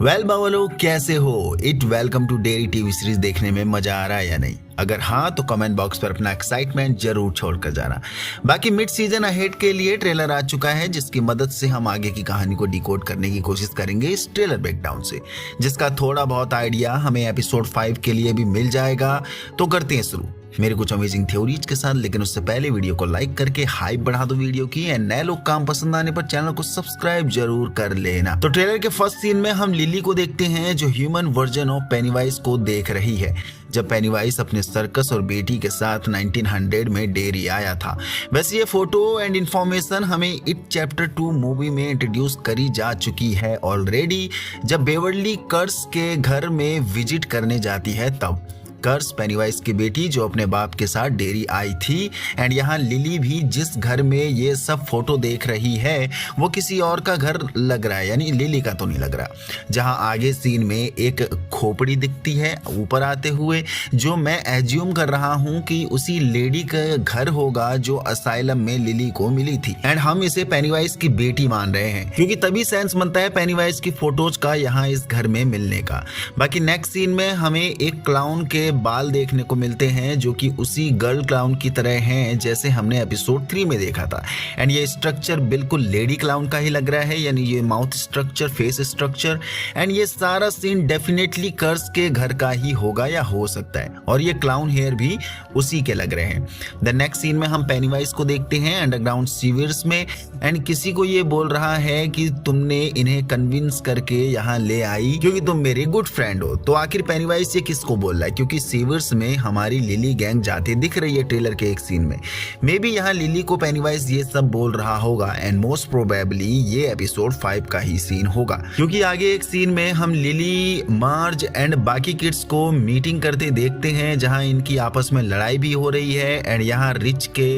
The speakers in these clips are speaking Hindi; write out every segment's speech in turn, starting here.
वेल बावलो, कैसे हो? Welcome to dairy TV series. देखने में मजा आ रहा है या नहीं? अगर हाँ तो कमेंट बॉक्स पर अपना एक्साइटमेंट जरूर छोड़कर जाना। बाकी मिड सीजन अहेड के लिए ट्रेलर आ चुका है, जिसकी मदद से हम आगे की कहानी को डिकोड करने की कोशिश करेंगे इस ट्रेलर ब्रेकडाउन से, जिसका थोड़ा बहुत आइडिया हमें एपिसोड 5 के लिए भी मिल जाएगा। तो करते हैं शुरू मेरे कुछ अमेजिंग थ्योरीज के साथ। लेकिन उससे पहले वीडियो को लाइक करके हाइप बढ़ा दो वीडियो की, एंड नए लोग काम पसंद आने पर चैनल को सब्सक्राइब जरूर कर लेना। तो ट्रेलर के फर्स्ट सीन में हम लिली को देखते हैं, जो ह्यूमन वर्जन ऑफ पेनीवाइज को देख रही है। जब पेनीवाइज अपने सर्कस और बेटी के साथ 1900 में डेरी आया था। वैसे ये फोटो एंड इंफॉर्मेशन हमें इट चैप्टर 2 मूवी में इंट्रोड्यूस करी जा चुकी है ऑलरेडी, जब बेवर्ली कर्स के घर में विजिट करने जाती है तब। कर्स पेनीवाइज की बेटी जो अपने बाप के साथ डेरी आई थी, एंड यहाँ लिली भी जिस घर में ये सब फोटो देख रही है वो किसी और का घर लग रहा है, यानी लिली का तो नहीं लग रहा। जहाँ आगे सीन में एक खोपड़ी दिखती है ऊपर आते हुए, जो मैं एज्यूम कर रहा हूँ कि उसी लेडी का घर होगा जो असाइलम में लिली को मिली थी, एंड हम इसे पेनीवाइज की बेटी मान रहे हैं क्योंकि तभी सेंस बनता है पेनीवाइज की फोटोज का यहाँ इस घर में मिलने का। बाकी नेक्स्ट सीन में हमें एक क्लाउन के बाल देखने को मिलते हैं, जो कि उसी गर्ल क्लाउन की तरह हैं जैसे हमने एपिसोड 3 में देखा था। एंड ये स्ट्रक्चर बिल्कुल लेडी क्लाउन का ही लग रहा है, यानी ये mouth structure, face structure, and ये सारा सीन डेफिनेटली कर्स के घर का ही होगा या हो सकता है। और ये क्लाउन हेयर भी उसी के लग रहे हैं। द नेक्स्ट सीन में हम पेनीवाइज को देखते हैं अंडरग्राउंड सीवर्स में, एंड किसी को ये बोल रहा है कि तुमने इन्हें कन्विंस करके यहाँ ले आई क्योंकि तुम मेरी गुड फ्रेंड हो। तो आखिर पेनीवाइज ये किसको बोल रहा है? क्योंकि सीवर्स में हमारी लिली गैंग जाती दिख रही है ट्रेलर के एक सीन में। मे बी यहाँ लिली को पेनीवाइज ये सब बोल रहा होगा, एंड मोस्ट प्रोबेबली ये एपिसोड 5 का ही सीन होगा, क्योंकि आगे एक सीन में हम लिली, मार्ज एंड बाकी किड्स को मीटिंग करते देखते हैं, जहां इनकी आपस में लड़ाई भी हो रही है। एंड यहाँ रिच के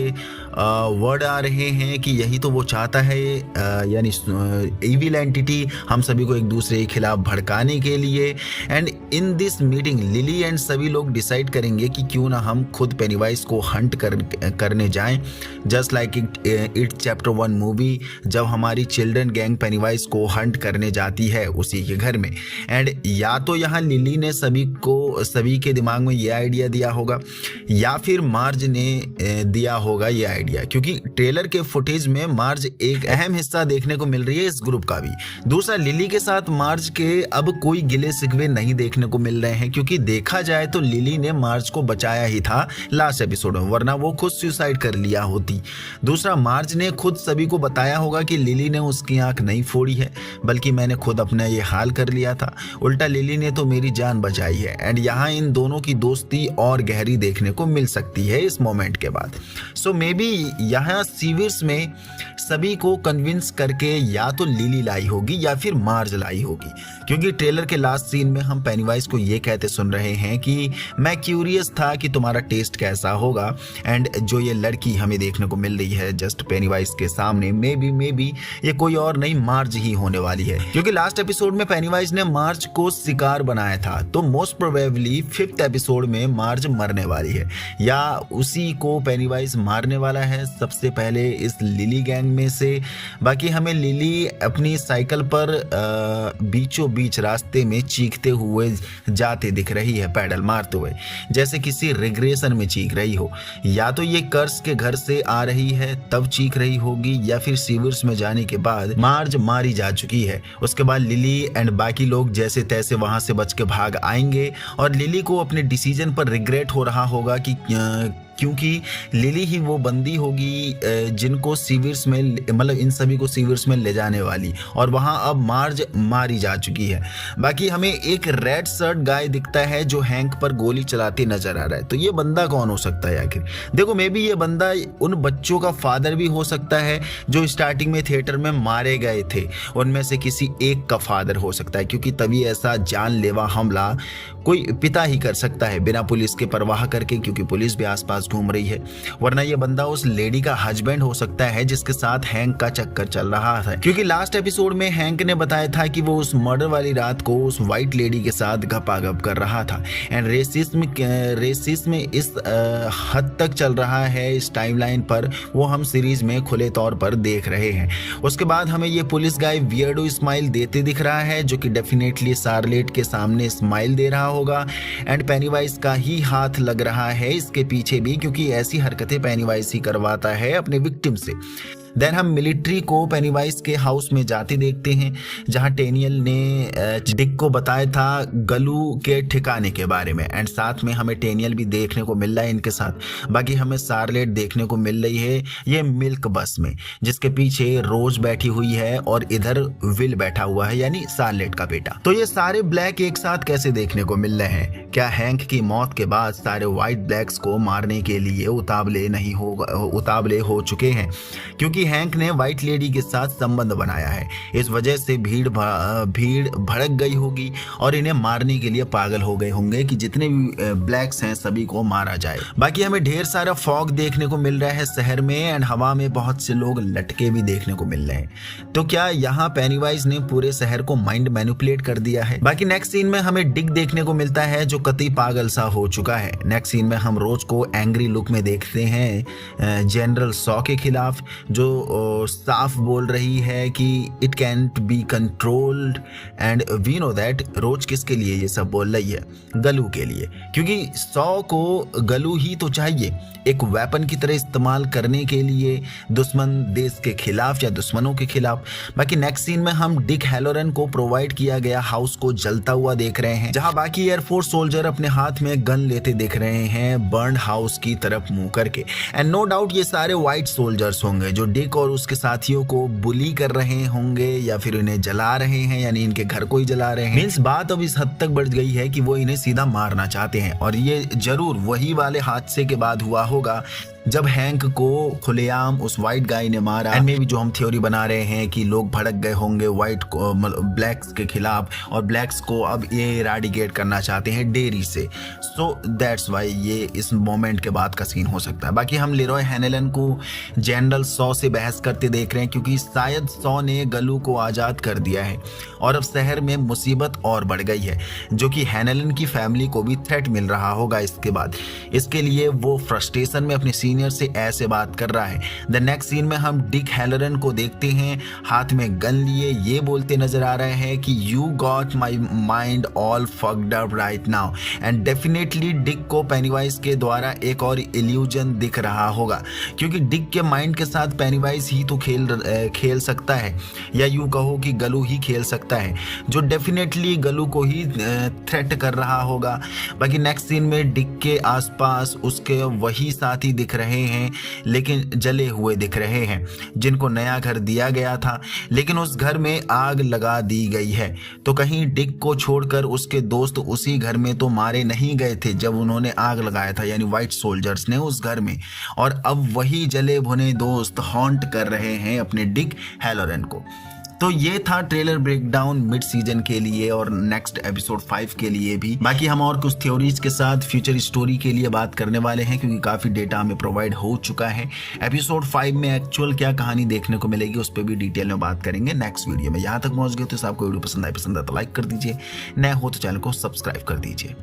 वर्ड आ रहे हैं कि यही तो वो चाहता है, यानी इविल एंटिटी हम सभी को एक दूसरे के खिलाफ भड़काने के लिए। And in this meeting lily and सभी लोग डिसाइड करेंगे कि क्यों ना हम खुद पेनीवाइज को हंट करने जाएं, just like it chapter 1 movie, जब हमारी चिल्ड्रन गैंग पेनीवाइज को हंट करने जाती है उसी के घर में। एंड या तो यहाँ लिली ने सभी के दिमाग में ये आइडिया दिया होगा, या फिर मार्ज ने दिया होगा ये आइडिया, क्योंकि ट्रेलर के फुटेज में मार्ज एक अहम हिस्सा देखने को मिल रही है इस ग्रुप का भी। दूसरा, लिली के साथ मार्ज के अब कोई गिले शिकवे नहीं देखने को मिल रहे हैं, क्योंकि देखा जाए तो लिली ने मार्ज को बचाया ही था लास्ट एपिसोड में, वरना वो खुद सुसाइड कर लिया होती। दूसरा, मार्ज ने खुद सभी को बताया होगा कि लिली ने उसकी आंख नहीं फोड़ी है, बल्कि मैंने खुद अपना ये हाल कर लिया था, उल्टा लिली ने तो मेरी जान बचाई है। एंड यहाँ इन दोनों की दोस्ती और गहरी देखने को मिल सकती है इस मोमेंट के बाद। सो मे बी यहाँ सीवर्स में सभी को कन्विंस करके या तो लिली लाई होगी या फिर मार्ज लाई होगी, क्योंकि ट्रेलर के लास्ट सीन में हम पेनीवाइज को ये कहते सुन रहे हैं कि मैं क्यूरियस था कि तुम्हारा टेस्ट कैसा होगा। एंड जो ये लड़की हमें देखने को मिल रही है जस्ट पेनीवाइज के सामने, मे बी ये कोई और नहीं मार्ज ही होने वाली है, क्योंकि लास्ट एपिसोड में पेनीवाइज ने मार्ज को शिकार बनाया था। तो मोस्ट प्रोबेबली 5th एपिसोड में मार्ज मरने वाली है, या उसी को पेनीवाइज मारने वाला है सबसे पहले इस लिली गैंग में से। बाकी हमें लिली अपनी साइकिल पर बीचों बीच रास्ते में चीखते हुए जाते दिख रही है, पैडल मारते हुए, जैसे किसी रिग्रेशन में चीख रही हो। या तो ये कर्स के घर से आ रही है तब चीख रही होगी, या फिर सीवर्स में जाने के बाद मार्ज मारी जा चुकी है। उसके बाद लिली एंड बाकी लोग जैसे तैसे वहां से बच के भाग आएंगे, और लिली को अपने डिसीजन पर रिग्रेट हो रहा होगा कि क्योंकि लिली ही वो बंदी होगी जिनको सीवर्स में, मतलब इन सभी को सीवर्स में ले जाने वाली, और वहां अब मार्ज मारी जा चुकी है। बाकी हमें एक रेड शर्ट गाय दिखता है जो हैंक पर गोली चलाते नजर आ रहा है। तो ये बंदा कौन हो सकता है आखिर? देखो, मे बी ये बंदा उन बच्चों का फादर भी हो सकता है जो स्टार्टिंग में थिएटर में मारे गए थे, उनमें से किसी एक का फादर हो सकता है, क्योंकि तभी ऐसा जानलेवा हमला कोई पिता ही कर सकता है बिना पुलिस के परवाह करके, क्योंकि पुलिस भी आसपास आसपास घूम रही है, वरना ये बंदा उस लेडी का हस्बैंड हो सकता है जिसके साथ हैंक का चक्कर चल रहा था। क्योंकि लास्ट एपिसोड में हैंक ने बताया था कि वो उस मर्डर वाली रात को उस व्हाइट लेडी के साथ गपागप कर रहा था। एंड रेसिज्म इस हद तक चल रहा है इस टाइमलाइन पर, वो हम सीरीज में खुले तौर पर देख रहे हैं। उसके बाद हमें ये पुलिस गाय वियर्डो स्माइल देते दिख रहा है, जो कि डेफिनेटली शार्लेट के सामने स्माइल दे रहा होगा। एंड पेनीवाइज का ही हाथ लग रहा है इसके पीछे भी, क्योंकि ऐसी हरकतें पेनीवाइज ही करवाता है अपने विक्टिम से। देन हम मिलिट्री को पेनीवाइज के हाउस में जाते देखते हैं, जहां टेनियल ने डिक को बताया था गलू के ठिकाने के बारे में। एंड साथ में हमें टेनियल भी देखने को मिल रहा है इनके साथ। बाकी हमें शार्लेट देखने को मिल रही है ये मिल्क बस में, जिसके पीछे रोज बैठी हुई है और इधर विल बैठा हुआ है, यानी शार्लेट का बेटा। तो ये सारे ब्लैक एक साथ कैसे देखने को मिल रहे हैं? क्या हैंक की मौत के बाद सारे व्हाइट ब्लैक्स को मारने के लिए उतावले हो चुके हैं? क्योंकि हैंक ने व्हाइट लेडी के साथ संबंध बनाया है, इस वजह से भीड़ भड़क गई होगी और इन्हें मारने के लिए पागल हो गए होंगे कि जितने भी ब्लैक्स हैं सभी को मारा जाए। बाकी हमें ढेर सारा फॉग देखने को मिल रहा है शहर में, एंड हवा में बहुत से लोग लटके भी देखने को मिल रहे हैं। तो क्या यहाँ पेनीवाइज ने पूरे शहर को माइंड मैनिपुलेट कर दिया है? बाकी नेक्स्ट सीन में हमें डिक देखने को मिलता है जो कतई पागल सा हो चुका है। नेक्स्ट सीन में हम रोज को एंग्री लुक में देखते हैं जनरल सॉ के खिलाफ, जो साफ बोल रही है कि it can't be controlled. And we know that रोज किसके लिए ये सब बोल रही है? गलू के लिए, क्योंकि सॉ को गलू ही तो चाहिए एक वेपन की तरह इस्तेमाल करने के लिए, दुश्मन देश के खिलाफ या दुश्मनों के खिलाफ। बाकी नेक्स्ट सीन में हम डिक हैलोरन को प्रोवाइड किया गया हाउस को जलता हुआ देख रहे हैं, जहां बाकी एयरफोर्स सोल्जर अपने हाथ में गन लेते दिख रहे हैं बर्न हाउस की तरफ मुंह करके। एंड नो डाउट ये सारे व्हाइट सोल्जर्स होंगे जो डिक और उसके साथियों को बुली कर रहे होंगे या फिर इन्हें जला रहे हैं, यानी इनके घर को ही जला रहे हैं। मींस बात अब इस हद तक बढ़ गई है कि वो इन्हें सीधा मारना चाहते हैं, और ये जरूर वही वाले हादसे के बाद हुआ होगा जब हैंक को खुलेआम उस व्हाइट गाय ने मारा। एंड में भी जो हम थ्योरी बना रहे हैं कि लोग भड़क गए होंगे व्हाइट ब्लैक्स के खिलाफ, और ब्लैक्स को अब ये इराडिकेट करना चाहते हैं डेरी से। सो दैट्स वाई ये इस मोमेंट के बाद का सीन हो सकता है। बाकी हम लेरॉय हैनेलन को जनरल सॉ से बहस करते देख रहे हैं, क्योंकि शायद सॉ ने गलू को आज़ाद कर दिया है और अब शहर में मुसीबत और बढ़ गई है, जो कि हैनेलन की फैमिली को भी थ्रेट मिल रहा होगा इसके बाद। इसके लिए वो फ्रस्ट्रेशन में अपने सीनियर से ऐसे बात कर रहा है। द नेक्स्ट सीन में हम डिक हैलोरन को देखते हैं हाथ में गन लिए ये बोलते नजर आ रहे हैं कि you got my mind all fucked up right now. And definitely Dick को पेनीवाइज के द्वारा एक और इल्यूजन दिख रहा होगा, क्योंकि डिक के माइंड के साथ पेनीवाइज ही तो खेल सकता है, या यूं कहो कि गलू ही खेल सकता है, जो डेफिनेटली गलू को ही थ्रेट कर रहा होगा। बाकी नेक्स्ट सीन में डिक के आसपास उसके वही साथी दिख रहे हैं, लेकिन जले हुए दिख रहे हैं, जिनको नया घर दिया गया था, लेकिन उस घर में आग लगा दी गई है। तो कहीं डिक को छोड़कर उसके दोस्त उसी घर में तो मारे नहीं गए थे जब उन्होंने आग लगाया था, यानी व्हाइट सोल्जर्स ने उस घर में, और अब वही जले भुने दोस्त हॉन्ट कर रहे हैं अपने डिक हैलोरन को। तो ये था ट्रेलर ब्रेकडाउन मिड सीजन के लिए और नेक्स्ट एपिसोड 5 के लिए भी। बाकी हम और कुछ थ्योरीज के साथ फ्यूचर स्टोरी के लिए बात करने वाले हैं, क्योंकि काफी डेटा हमें प्रोवाइड हो चुका है। एपिसोड 5 में एक्चुअल क्या कहानी देखने को मिलेगी उस पर भी डिटेल में बात करेंगे नेक्स्ट वीडियो में। यहाँ तक पहुंच गए तो आपको वीडियो पसंद आए तो लाइक कर दीजिए, नए हो तो चैनल को सब्सक्राइब कर दीजिए।